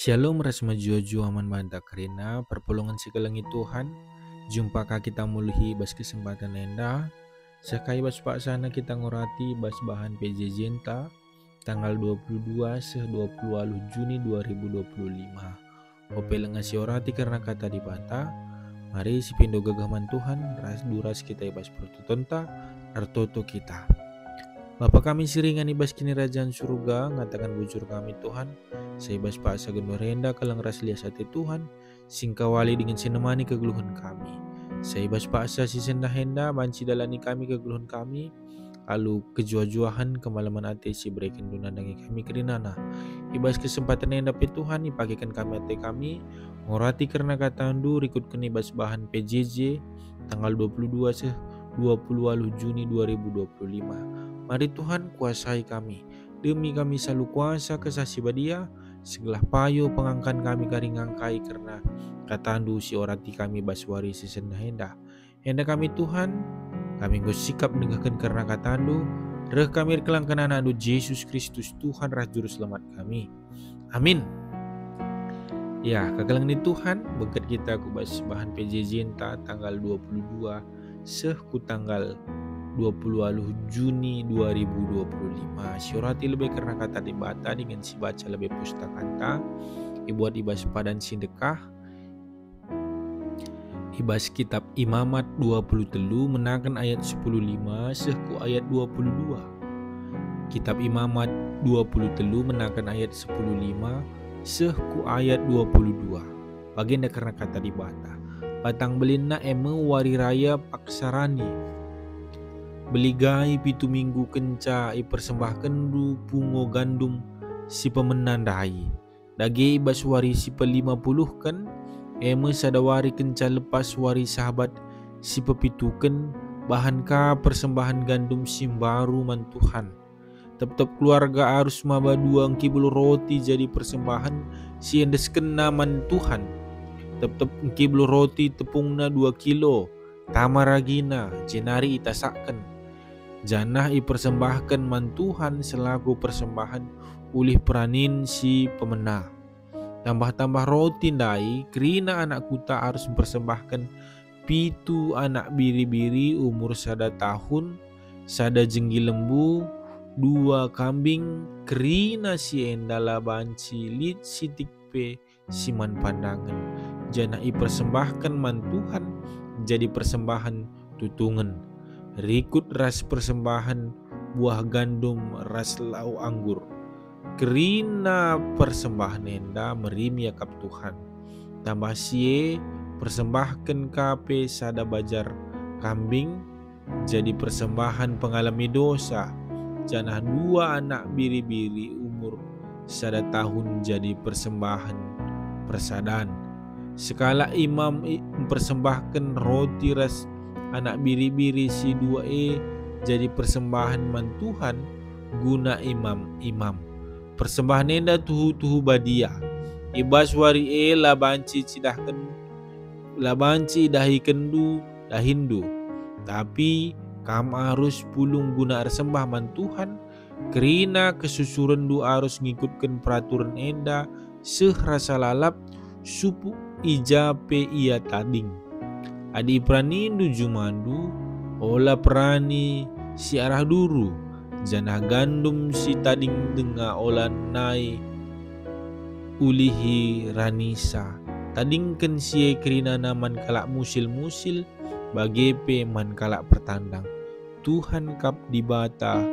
Shalom rasma jua aman banta karina perpulungan sekelangi Tuhan. Jumpa kita mulhi bas kesempatan enda. Sakai bas pak sana kita ngorati bas bahan PJJ enta tanggal 22 Juni 2025. Ope lengasi orati karena kata di banta. Mari si pindo gagaman Tuhan ras duras kita ibas pertutonta artoto kita. Bapa kami siringan ibas kini kerajaan surga, ngatakan bujur kami Tuhan. Saya ibas pak sagen renda kalang ras lias hati Tuhan, singkawali dengan sinemani kegeluhan kami. Saya ibas pak asa si senda henda, banci dalani kami kegeluhan kami, lalu kejua-juahan kemalaman hati si berikan dunandangi kami kerinana. Ibas kesempatan yang dapat Tuhan, ipakikan kami hati kami, ngorati karena kata andu, rikutkan ibas bahan PJJ, tanggal 22 Juni 2025. Mari Tuhan kuasai kami, demi kami selalu kuasa kesasi badia, segala payo pengangkan kami karingangkai karena katandu si orati kami baswari si senda henda. Henda kami Tuhan, kami sikap menegakkan karena katandu, reh kami kelangkan anak Yesus Kristus Tuhan Rah Juru Selamat kami. Amin. Ya, kagalang ni Tuhan, berkat kita kubas bahan PJJ tanggal 22 ku tanggal 20 Juni 2025. Syurati lebih karena kata dibata dengan si baca lebih pustakanta. Ibuat ibas padan sindekah. Ibas kitab Imamat 20 telu menakan ayat 10:5 sehku ayat 22. Kitab Imamat 20 telu menakan ayat 10:5 sehku ayat 22. Baginda karena kata dibata. Batang belina eme wari raya paksarani. Beligai pitu minggu kenca persembahkan du pungo gandum si pemenandai. Dage ibas wari si pe-50 kan eme sadawari kenca lepas wari sahabat si pepitukan bahan ka persembahan gandum simbaru man Tuhan. Tetap keluarga harus maba dua kibul roti jadi persembahan si endes kena man Tuhan. Tetap kibul roti tepungna 2 kilo tamaragina jenari itasakan. Janah ipersembahkan man Tuhan selaku persembahan ulih peranin si pemena. Tambah-tambah roti ndai, kerina anak kuta harus mempersembahkan pitu anak biri-biri umur 1 tahun, 1 jenggi lembu, 2 kambing, kerina si endala banci lit si tikpe siman pandangan. Janah ipersembahkan man Tuhan jadi persembahan tutungan. Rikut ras persembahan buah gandum ras lau anggur. Kerina persembahan enda merim yakap Tuhan. Tambah sie persembahkan kape sada bajar kambing jadi persembahan pengalami dosa. Janah 2 anak biri-biri umur 1 tahun jadi persembahan persadaan. Sekala imam mempersembahkan roti ras anak biri-biri si 2 jadi persembahan man Tuhan guna imam. Persembahan enda tuhu badia. Ibas wari labanci cidahkan labanci dahikendu dahindu. Tapi kam harus pulung guna sembah man Tuhan. Kerina kesusuran du harus ngikutkan peraturan enda sehrasa lalap supu ijape ia tading. Adi pranindu jumandu ola perani si arah duru janah gandum si tading denga ola nai ulihi ranisa tadingken si kerina naman kalak musil bagepe man kalak pertandang Tuhan kap dibata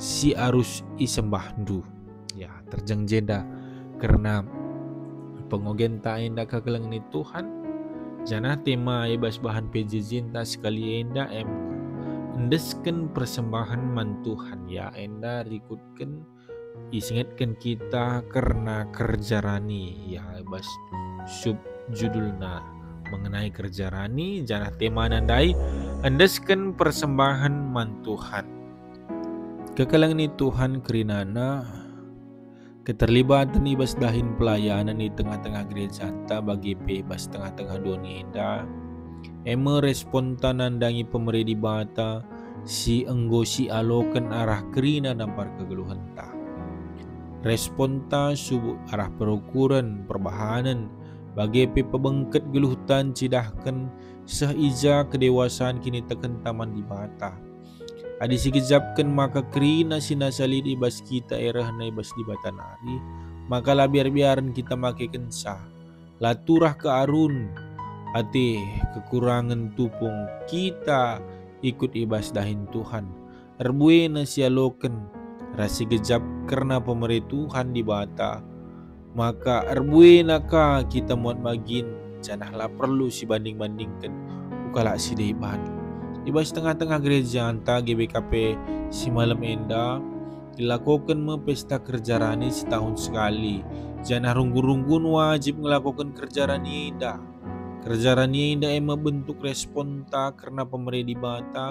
si arus isembahdu. Ya terjang jeda karena pengogenta enda kagelang ni Tuhan. Janah tema ibas bahan PJJ enta sekali enda endesken persembahan man Tuhan ya enda rikutken isingatkan kita karena kerja rani ya ibas sub judulna mengenai kerja rani janah tema nandai endesken persembahan man Tuhan. Kekalang ni Tuhan kerinana keterlibatan ibas dahin pelayanan di tengah-tengah gereja anta bagi bebas tengah-tengah doni enda eme responta nandangi pemeri di bata si enggo si alokan arah kerina nampar kegeluhan ta Responta subuh arah perukuran perbahanan bagi pebengket geluhtan cidahkan sehija kedewasaan kini teken taman di bata. Adi sikijapkan maka kerina sinasali di bas kita erah na ibas di bata nari, maka lah biar-biaran kita make kensah. Laturah ke arun, ati kekurangan tupung kita ikut ibas dahin Tuhan. Erbue na sialoken, rasi gejap karena pemerituhan di bata. Maka erbue naka kita muat magin, janahlah perlu si banding-bandingkan, ukalak si deiban. Ibas tengah-tengah gereja anta GBKP si malam enda dilakukan pesta kerja rani setahun sekali. Jangan runggun-runggun wajib melakukan kerja rani enda. Kerja rani enda bentuk respon ta karena pemerintah di bata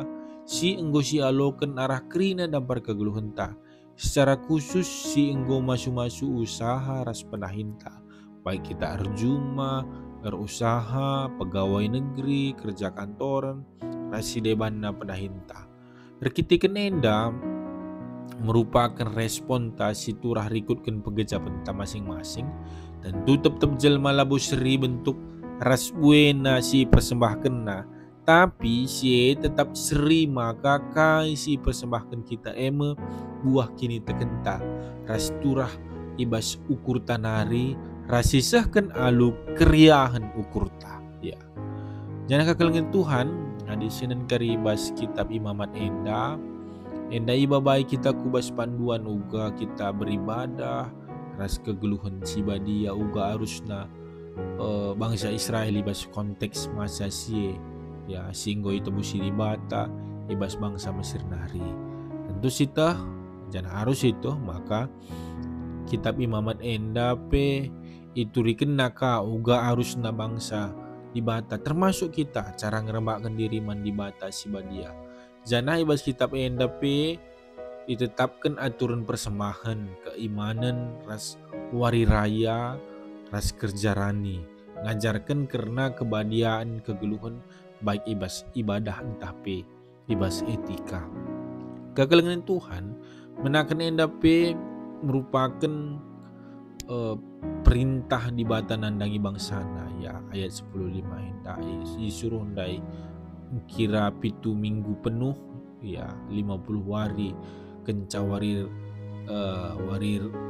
si enggo si alokan arah kerina dampar kegeluhan ta. Secara khusus si enggo masu-masu usaha ras penahinta. Baik kita arjuma, berusaha, pegawai negeri, kerja kantoran, rasi debanna penahinta. Rekitikan enda merupakan respon ta si turah rikutkan pegejapan ta masing-masing dan tutup jelma labu seri bentuk ras buena si persembahkan na, tapi si tetap seri maka kai si persembahkan kita buah kini tekenta ras turah ibas ukur tanari rasisahkan alu keriahan ukur ta ya. Jangan kekelengin Tuhan di sinen karibas kitab imamat enda iba baik kita kubas panduan uga kita beribadah ras kegeluhan sibadia uga harusna bangsa Israel ibas konteks masa sie ya singgo itu busi dibata ibas bangsa Mesir nari. Tentu sita jangan harus itu maka kitab imamat enda itu rikenaka uga harusna bangsa di bata termasuk kita cara ngerembakkan diri man di bata si badia. Jana ibas kitab enda ditetapkan aturan persembahan keimanan ras wari raya ras kerja rani ngajarkan karena kebadiaan kegeluhan baik ibas ibadah entah ibas etika. Kekelengan Tuhan menakan enda merupakan perintah di bata nandangi bangsana ya ayat 10:5 enda disuruh ndai kira 7 minggu penuh ya 50 hari kenca wari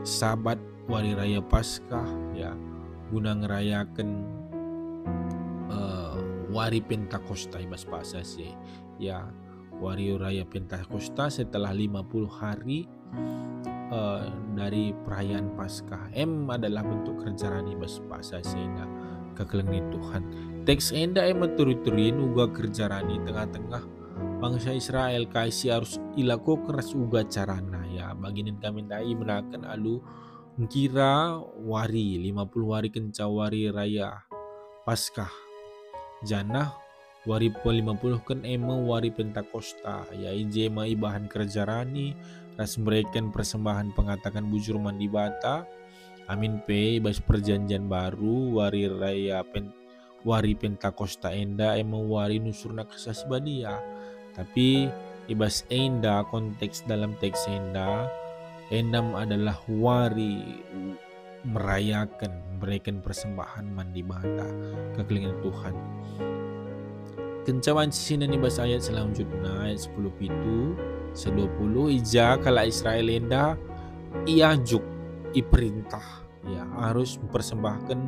sabat wari raya Paskah ya guna ngerayakan wari Pentakosta ibas pasase ya wari raya Pentakosta setelah 50 hari dari perayaan Paskah. Adalah bentuk kerja rani bas pasase enda kekelengin Tuhan. Teks enda turut-turin uga kerja rani tengah-tengah bangsa Israel kasih harus ilakukan ras uga carana ya baginin kami dai menakan alu kira wari 50 hari kenca wari raya Paskah janah wari 50 kan wari Pentakosta ya ijema ibahan kerja rani ras memberikan persembahan pengatakan bujur mandi bata amin bas perjanjian baru wari raya wari Pentakosta enda wari nusurna kesas badia. Tapi ibas enda konteks dalam teks enda endam adalah wari merayakan memberikan persembahan mandi bata kekelingan Tuhan. Kencawan sisinan ibas ayat selanjutnya ayat 10 pitu 20 ija kala Israel enda iajuk iperintah ya harus mempersembahkan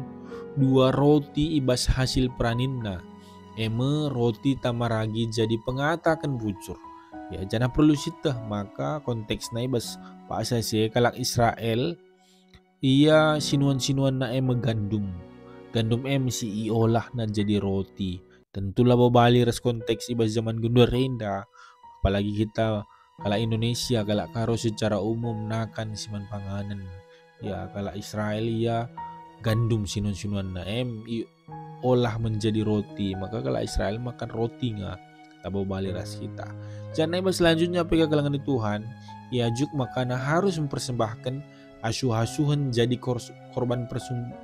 2 roti ibas hasil praninna roti tamaragi jadi pengatakan bujur ya jangan perlu sitah maka konteksnya ibas bahasa sih kalak Israel ia sinuan-sinuan na gandum si iolah na jadi roti tentulah babali res konteks ibas zaman gendor renda apalagi kita kalak Indonesia kalak karo secara umum nakan siman panganan ya kalak Israel ya gandum sinuan-sinuan na olah menjadi roti maka kalau Israel makan roti nggak tabo balik ras kita. Jangan ibas selanjutnya pega kalangan Tuhan iajuk makana harus mempersembahkan asuh-asuhan jadi korban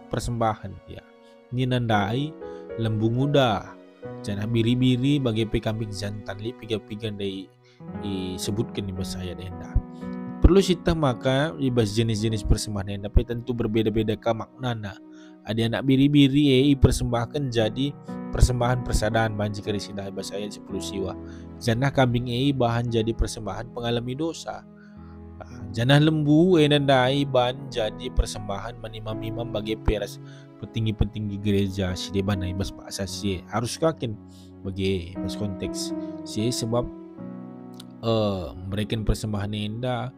persembahan ya ini nandai lembu muda jangan biri-biri bagi kambing jantan li piga-piga dari disebutkan di bahasa ayat enda perlu kita maka ibas jenis-jenis persembahan enda pe tentu berbeda-beda ka maknana. Ada anak biri-biri persembahkan jadi persembahan persadaan banji kerisida ibas ayat 10 siwa. Janah kambing bahan jadi persembahan pengalami dosa. Janah lembu nandai ban jadi persembahan menimam-imam bagi peras petinggi-petinggi gereja si deban ibas pak asasi harus kakin bagi ibas konteks si sebab memberikan persembahan enda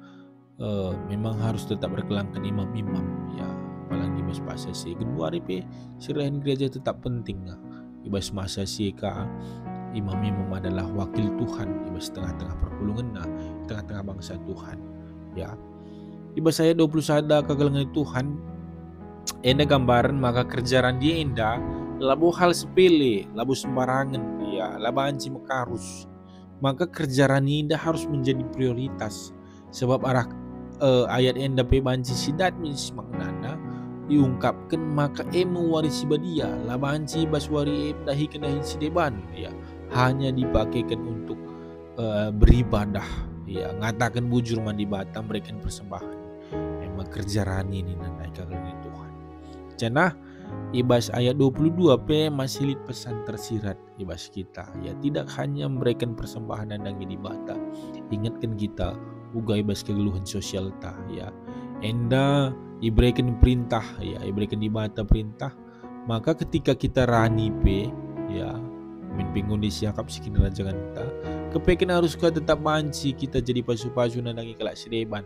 memang harus tetap berkelangkan imam-imam ya, apalagi ibas pak asasi kedua hari sirahan gereja tetap penting ibas masa si ka imam-imam adalah wakil Tuhan ibas tengah-tengah perpulungan tengah-tengah bangsa Tuhan ya. Ibas ayat 21 kagalangan Tuhan enda gambaran maka kerjaan dia enda labu hal sepele labu sembarangan ya labanci mekarus maka kerjaan enda harus menjadi prioritas sebab arah ayat enda pe banci sidat mis maknana diungkapkan maka mewarisi badia labanci baswari dahi kenahin sideban ya hanya dipakaikan untuk beribadah ya ngatakan bujur mandi bata memberikan persembahan emang kerjaan ini nandai kagalangan Tuhan. Cenah ibas ayat 22 masih lit pesan tersirat ibas kita ya tidak hanya memberikan persembahan nandangi di bata ingatkan kita uga ibas kegeluhan sosial ta ya enda diberikan perintah ya diberikan di bata perintah maka ketika kita rani ya min pingun disiakap sikin rajangan ta kepekin harus ka tetap manci kita jadi pasu-pasu nandangi kalak sideban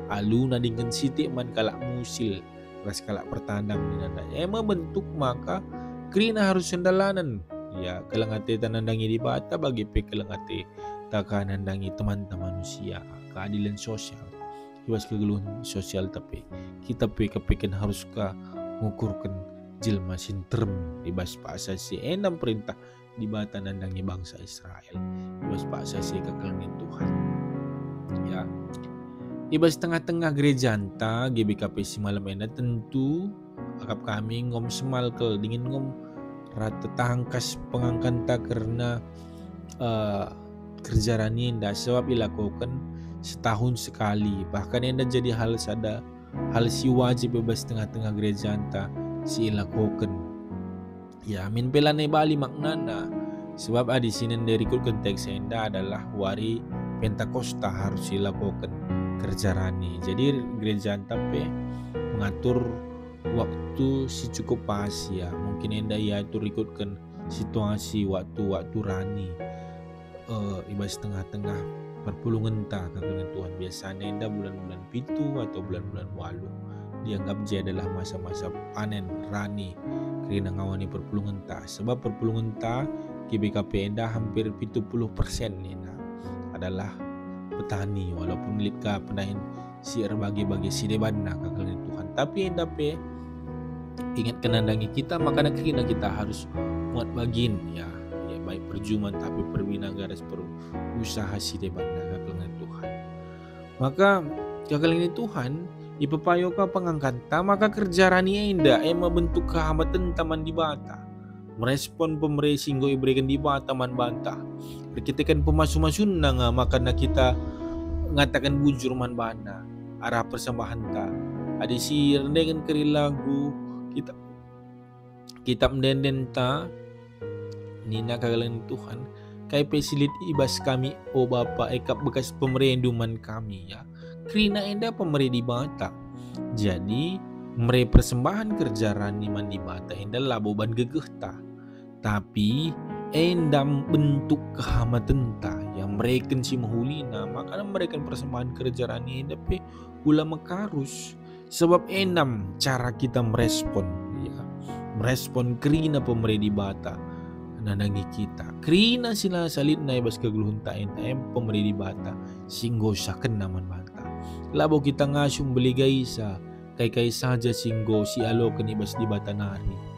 alu nandingkan sitik man kalak musil ras kalak pertandang ninanda emang bentuk maka krina harus sendalanan ya kelengate tanandangi di bata bagi pe kelengate taka nandangi teman-teman manusia keadilan sosial ibas kegeluhan sosial tapi kita pe kepekin harus ka ngukurkan jilma sinterem ibas pa asasi enam perintah di bata nandangi bangsa Israel ibas pa asasi kekalangan Tuhan ya. Ibas tengah-tengah gereja anta GBKP si malam enda tentu akap kami ngom semalkel dingin ngom rata tangkas pengangkanta karena kerjaan enda sebab dilakukan setahun sekali bahkan enda jadi hal si wajib bebas tengah-tengah gereja anta si lakukan ya min pelane bali maknana sebab di sini dari konteks enda adalah wari Pentakosta harus dilakukan kerjarani. Jadi gereja tapi mengatur waktu si cukup pas ya. Mungkin enda ya itu ikutkan situasi waktu rani ibas tengah-tengah perpulungan tak kekalangan Tuhan biasanya enda bulan-bulan pitu atau bulan-bulan walu dianggap dia adalah masa-masa panen rani karena ngawani perpulungan tak sebab perpulungan tak GBKP enda hampir 70% nih adalah petani walaupun milik ka penahin siar bagi-bagi si debana kekalangan Tuhan tapi enda pe ingat kenandangi kita makanya kita harus muat bagin ya baik perjuman tapi perbina garis berusaha si debana kekalangan Tuhan maka kekalangan Tuhan ipepayoka pengangkanta maka kerjarani enda bentuk kehambatan taman di bata merespon pemerintah singgo iberikan di bata man bantah berkitakan pemasu-masun nga makana kita ngatakan bujur man bana arah persembahan ta ada si rendengan keri lagu kita mendenden ta nina kagalangan Tuhan kai pesilit ibas kami o Bapa ekap bekas pemerinduman kami ya krina enda pemerintah di bata jadi mere persembahan kerjaan niman di bata enda laboban gegeh ta tapi endam bentuk kehamatan ta yang mereka si mahulina maka mereka persembahan kerjaan ini tapi ulama karus sebab endam cara kita merespon ya merespon krina pemerintah di bata nandangi kita krina sila salit na ibas kaguluhun ta pemerintah di bata singgo sa kenaman bata labo kita ngasyung beligay sa kay saja singgo si alo kanibas di bata nari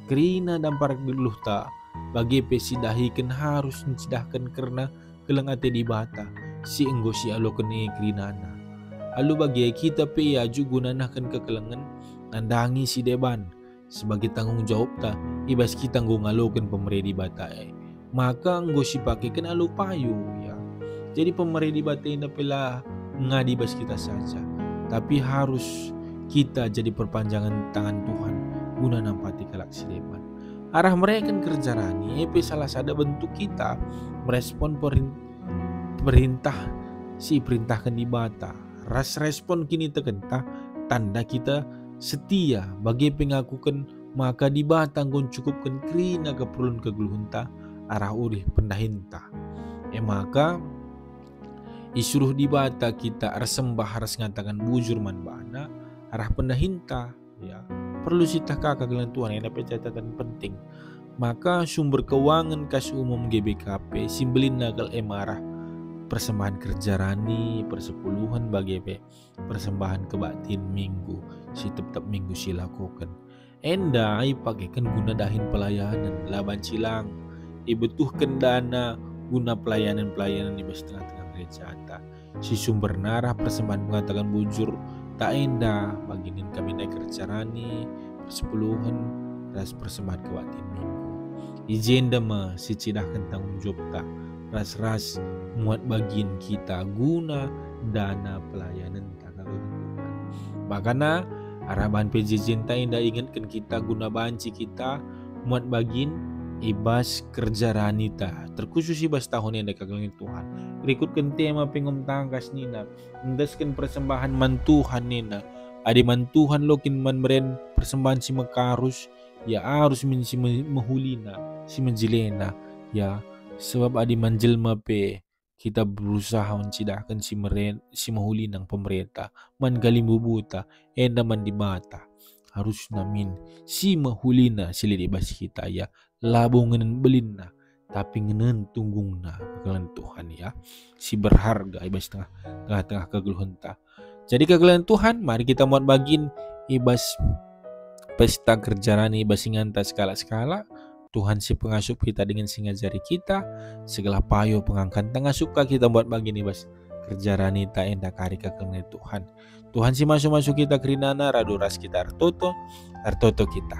krina dan para guluh ta bagi pesidahikan harus mencidahkan karena kelengate di bata si enggo si alo kene krinana alu bagi kita pe ya jugunanakan kekelengan nandangi si deban sebagai tanggung jawab ta ibas kita nggo ngalokan pemerintah di bata maka nggo si pakai kan alu payu ya jadi pemerintah di bata ina pela ngadi bas kita saja, tapi harus kita jadi perpanjangan tangan Tuhan guna nampati kelak si depan. Arah mereka kan kerja rani, salah satu bentuk kita merespon perintah si perintahkan di bata. Ras respon kini terkentah tanda kita setia bagi pengakukan maka di batang kon cukupkan krina keperluan kegeluhunta arah urih pendahinta. Maka isuruh di bata kita arsembah harus ngatakan bujur man bana arah pendahinta ya. Perlu sita kakak kelentuan yang dapat catatan penting. Maka sumber keuangan kas umum GBKP simbelin nagal emarah persembahan kerja rani persepuluhan bagi persembahan kebatin minggu si tetap minggu silakukan. Enda ai pakaikan guna dahin pelayanan laban cilang ibutuhkan dana guna pelayanan di tengah-tengah gereja anta. Si sumber narah persembahan mengatakan bujur tak enda baginin kami naik kerja rani persepuluhan ras persembahan kebatin minggu. Izin dama si cidahkan tanggung jawab tak ras muat bagian kita guna dana pelayanan takkan Tuhan. Makanya arahan PJJ tak indah ingatkan kita guna banci kita muat bagian ibas kerja ranita terkhusus ibas tahun yang dekat Tuhan. Ikutkan tema pengom tangkas nina, mendaskan persembahan mantuhan nina. Adi mantuhan lokin man meren persembahan si makarus ya harus min si mahulina si menjilena ya. Sebab adi manjelma pe kita berusaha mencidahkan si mahuli ng pemerintah man galimbu buta enda man dibata harus namin si mahuli na sila ibas kita ya labongan belin na tapi ngenen tunggung na kekalian Tuhan ya si berharga ibas tengah kegeluhan ta. Jadi kekalian Tuhan mari kita muat bagin ibas pesta kerjaan ibas inganta skala-skala Tuhan si pengasup kita dengan singajari kita segala payo pengangkat tengah kita buat begini bas kerjaan kita endah kari kekalian Tuhan si masuk kita kerinana raduras kita artoto kita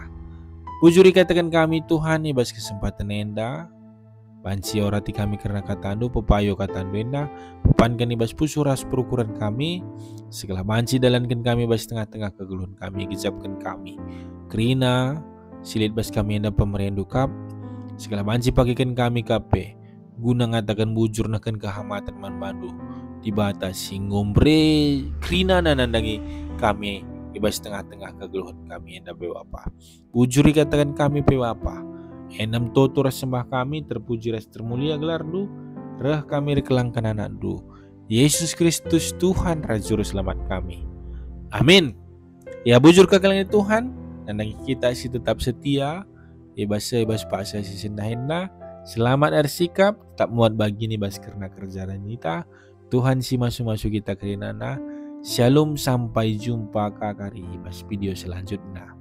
ujuri katakan kami Tuhan ibas kesempatan endah banci orati kami karena katandu pepayo katandu endah pepankan ibas pusuras perukuran kami segala banci dalankan kami bas tengah-tengah kegeluhan kami gejapkan kami kerina silit bas kami enda pemerintah kap segala banci pakaikan kami kape guna ngatakan bujur nakan kehamatan man bandu dibatasi ngombre krina nanandangi kami ibas tengah-tengah kegeluhan kami enda bewapa bujuri katakan kami bewapa enam toto ras sembah kami terpuji ras termulia gelar du reh kami rekelangkan anak du Yesus Kristus Tuhan Rajuru selamat kami amin ya. Bujur kekalian Tuhan dan kita si tetap setia ibas paksa si sendahinda selamat arsikap tak muat bagi ni bas karena kerjaan kita Tuhan si masuk kita kerinana shalom sampai jumpa kakari ibas video selanjutnya.